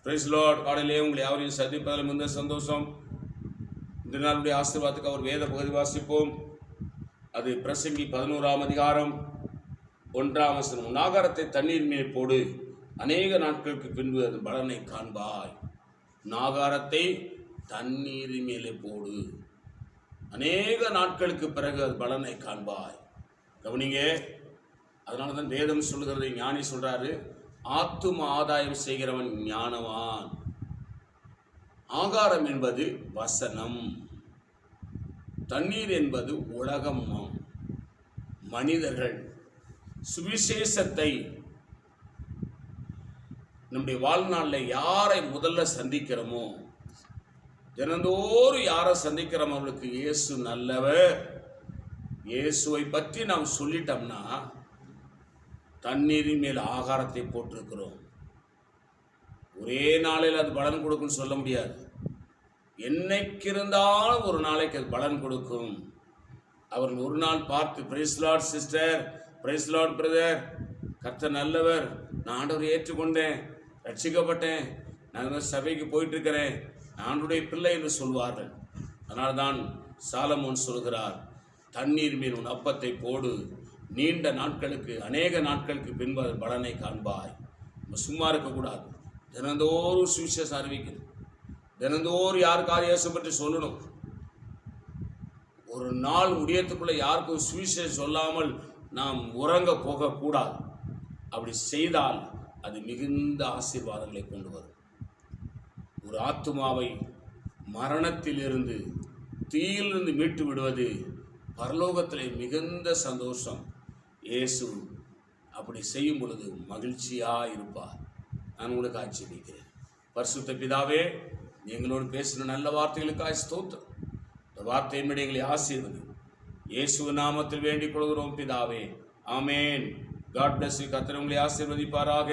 Price Lord. காலையிலே உங்களை யாரையும் சந்திப்பதில் மிகுந்த சந்தோஷம். இந்த நாளுடைய ஆசீர்வாதத்துக்கு அவர் வேத பகுதி வாசிப்போம். அது பிரசங்கி 11ஆம் அதிகாரம் 1ஆம் வசனம். நாகாரத்தை தண்ணீர் மேல் போடு, அநேக நாட்களுக்கு பின்பு அது பலனை காண்பாய். நாகாரத்தை தண்ணீர் மேலே போடு, அநேக நாட்களுக்கு பிறகு அது பலனை காண்பாய். கவனிங்க, அதனால தான் வேதம் சொல்லுகிறது, ஞானி சொல்றாரு, ஆத்தும ஆதாயம் செய்கிறவன் ஞானவான். ஆகாரம் என்பது வசனம், தண்ணீர் என்பது உலகம். மனிதர்கள் சுவிசேஷத்தை நம்முடைய வாழ்நாளில் யாரை முதல்ல சந்திக்கிறோமோ, தினந்தோறும் யாரை சந்திக்கிறோம், அவர்களுக்கு இயேசு நல்லவர், இயேசுவை பற்றி நாம் சொல்லிட்டோம்னா தண்ணீரின் மேல் ஆகாரத்தை போட்டிருக்கிறோம். ஒரே நாளில் அது பலன் கொடுக்கும்னு சொல்ல முடியாது. என்னைக்கு இருந்தாலும் ஒரு நாளைக்கு அது பலன் கொடுக்கும். அவர்கள் ஒரு நாள் பார்த்து, praise Lord sister, praise Lord brother, கர்த்தர் நல்லவர், நான் ஆண்டவரை ஏற்றுக்கொண்டேன், ரட்சிக்கப்பட்டேன், நான் சபைக்கு போயிட்டு இருக்கிறேன், ஆண்டவருடைய பிள்ளை என்று சொல்வார்கள். அதனால்தான் சாலமோன் சொல்கிறார், தண்ணீர் மீன் உன் அப்பத்தை போடு, நீண்ட நாட்களுக்கு, அநேக நாட்களுக்கு பின்பு பலனை காண்பாய். சும்மா இருக்கக்கூடாது, தினந்தோறும் சுவிசேஷம் அறிவிக்கணும், தினந்தோறும் யாருக்காவது இயேசு பற்றி சொல்லணும். ஒரு நாள் முடியறதுக்குள்ள யாருக்கும் சுவிசேஷம் சொல்லாமல் நாம் உறங்க போகக்கூடாது. அப்படி செய்தால் அது மிகுந்த ஆசீர்வாதங்களை கொண்டு வரும். ஒரு ஆத்துமாவை மரணத்திலிருந்து, தீயிலிருந்து மீட்டு விடுவது பரலோகத்தில் மிகுந்த சந்தோஷம். இயேசு அப்படி செய்யும் பொழுது மகிழ்ச்சியாக இருப்பார். நான் உங்களுக்கு ஆட்சேபிக்கிறேன். பரிசுத்த பிதாவே, எங்களோடு பேசின நல்ல வார்த்தைகளுக்காக ஸ்தோத்திரம். இந்த வார்த்தையின்படி எங்களை ஆசீர்வதி, இயேசு நாமத்தில் வேண்டிக் கொள்கிறோம் பிதாவே, ஆமேன். God bless you. கர்த்தர் உங்களை ஆசீர்வதிப்பாராக.